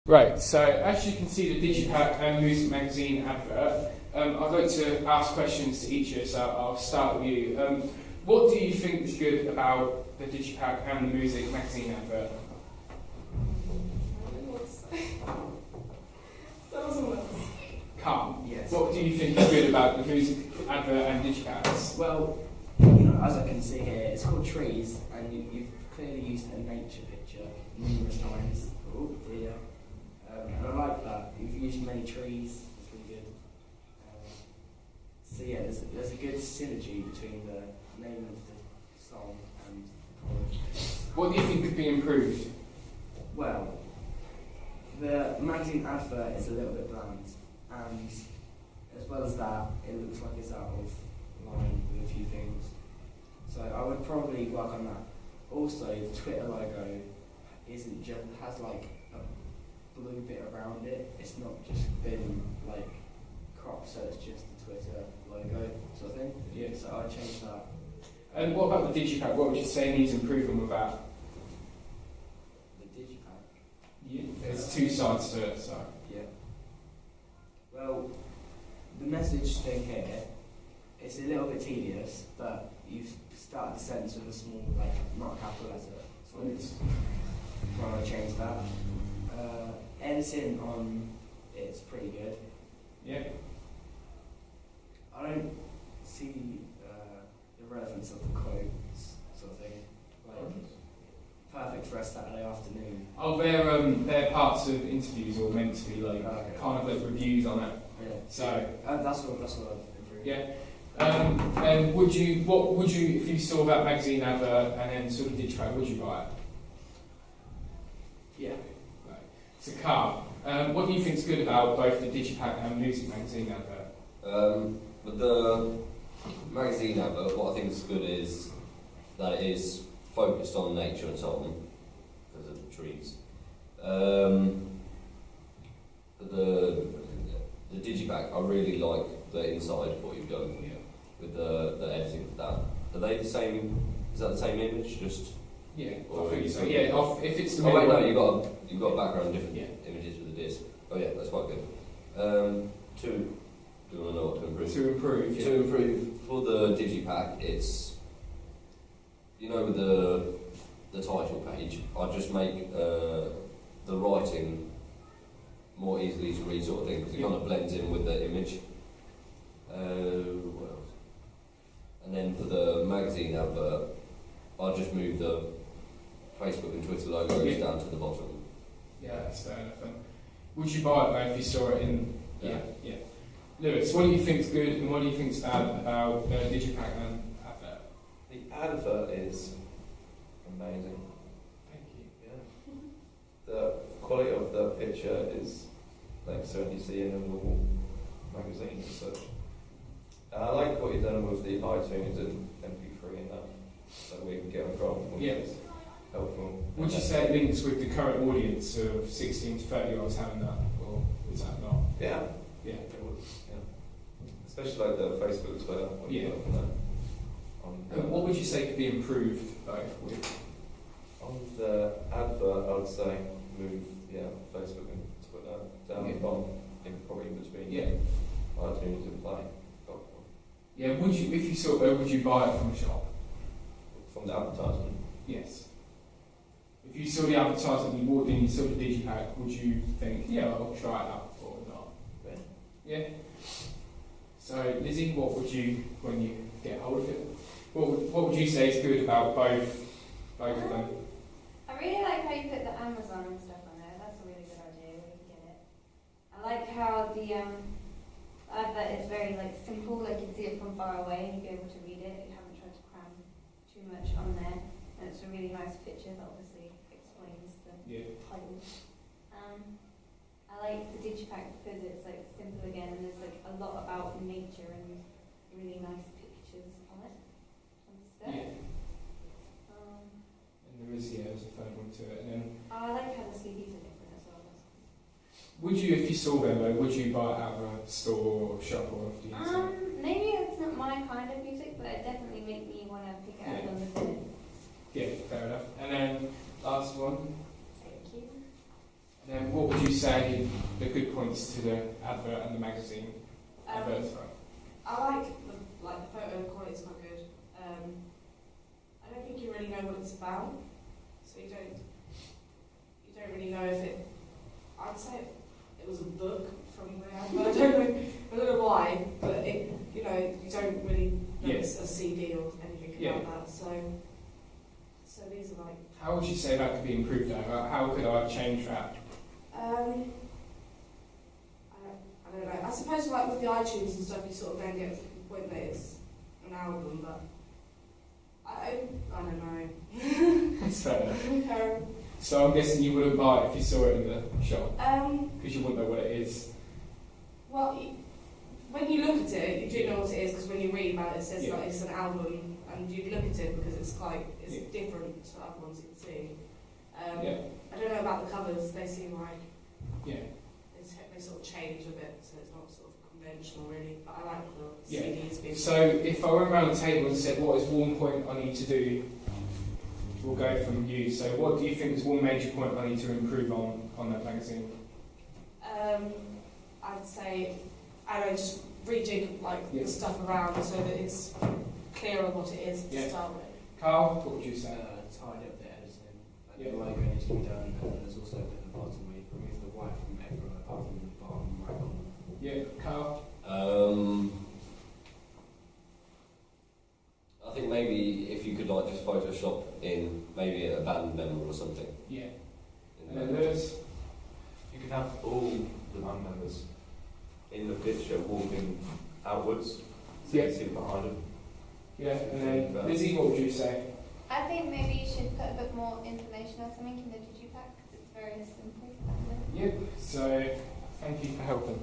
Right, so as you can see the Digipak and Music Magazine advert, I'd like to ask questions to each of you, so I'll start with you. What do you think is good about the Digipak and the Music Magazine advert? Calm. Yes. What do you think is good about the music advert and Digipaks? Well, you know, as I can see here, it's called trees, and you've clearly used a nature picture numerous times. Oh dear. And I like that. You've used many trees. It's really good. So yeah, there's a good synergy between the name of the song and the chorus. What do you think could be improved? Well, the magazine advert is a little bit bland, and as well as that, it looks like it's out of line with a few things. So I would probably work on that. Also, the Twitter logo isn't just has like a blue bit around it. It's not just been like cropped, so it's just the Twitter logo sort of thing. Yeah. So I'd change that. And what about the Digipak? What would you say needs improvement with that? The Digipak. Yeah. There's two sides to it, so. Yeah. Well, the message thing here, it's a little bit tedious, but you've started the sentence with a small, like, not capital letter. So it's trying to change that. Editing on it's pretty good. Yeah. I don't see the relevance of the quotes sort of thing. Like, perfect for a Saturday afternoon. Oh, they're parts of interviews or meant to be like kind of like reviews on it. Yeah. So that's what I've improved. yeah. And what would you if you saw that magazine advert and then sort of Digipak, would you buy it? Yeah. Right. So Carl, what do you think is good about both the Digipak and Music Magazine advert? With the magazine advert, what I think is good is that it is focused on nature and so on, because of the trees. The Digipak, I really like the inside, what you've done with the editing of that. Are they the same? Is that the same image? Just yeah, or I think so. Yeah, if it's the oh wait, middle no, you've got a background different images with the disc. Oh yeah, that's quite good. Do you want to know what to improve? To improve. Yeah. To improve for the Digipak, it's with the title page. I just make the writing more easily to read, sort of thing, because it kind of blends in with the image. What else? And then for the magazine advert, I just move the Facebook and Twitter logos down to the bottom. Yeah, that's fair enough. Would you buy it though if you saw it in? Yeah. Lewis, what do you think is good and what do you think is bad about Digipak and advert? The advert is amazing. Thank you. Yeah. The quality of the picture is like certainly see in a normal magazine as such. And I like what you've done with the iTunes and MP3 and that, so we can get them from, which is helpful. Would you say it links with the current audience of 16 to 30 year olds having that, or is that not? Yeah. Yeah. It would. Yeah. Especially like the Facebook, Twitter. What would you say could be improved though? On the advert, I would say move Facebook and Twitter down the bottom, probably in between iTunes and Play. Yeah, would you, if you saw it, would you buy it from a shop? From the advertisement? Yes. If you saw the advertisement and you walked in, you saw the Digipak, would you think, yeah, I'll try it out or not? Yeah. So, Lizzie, what would you, when you get hold of it, what would you say is good about both of them? I really like how you put the Amazon and stuff on there. That's a really good idea when you get it. I like how the advert is very simple, you can see it from far away and you'll be able to read it. You haven't tried to cram too much on there. And it's a really nice picture that obviously explains the title. I like the Digipak because it's simple again and there's a lot about nature and really nice pictures on it and stuff. Yeah. And there is there's a phone one to it. And then I like how the CDs are different as well. would you, if you saw them though, would you buy it out of a store or shop or off the internet? Maybe it's not my kind of music, but it definitely make me want to pick it up on the bin. Yeah, fair enough. And then last one. Thank you. And Then what would you say the good points to the advert and the magazine? Adverts, right? I like the photo quality is quite good. I don't think you really know what it's about, so you don't really know if it. I'd say it was a book from the advert. I don't know why, but it, you don't really know it's a CD or anything about that. So these are like. How would you say that could be improved over? How could I change that? I don't know. I suppose like with the iTunes and stuff, you sort of then get to the point that it's an album, but I don't know. That's fair enough. Okay. So I'm guessing you wouldn't buy it if you saw it in the shop? Um, Because you wouldn't know what it is? Well, when you look at it, you do know what it is, because when you read about it, it says Yeah. like it's an album, and you look at it because it's Yeah. different to other ones you can see. Yeah. I don't know about the covers, they seem like Yeah. they sort of change a bit, so it's not sort of conventional really, but I like the Yeah. CDs being. So if I went around the table and said, what is one point I need to do? We'll go from you. So what do you think is one major point I need to improve on that magazine? I'd say, I don't know, just rejig Yeah. the stuff around so that it's clear on what it is to Yeah. start with. Carl, what would you say? Tidy up the editing. And Yeah. the logo needs to be done, and then there's also a bit at the bottom where you remove the white from everywhere apart from the bottom right corner. Yeah, Carl? I think maybe if you could like just Photoshop in maybe a band member or something. Yeah. In And there. then Lewis? You can have all the band members in the picture walking outwards, so you can see behind them. Yeah, and then Lizzie, what would you say? I think maybe you should put a bit more information or something in the Digipak because it's very simple. Yep, so thank you for helping.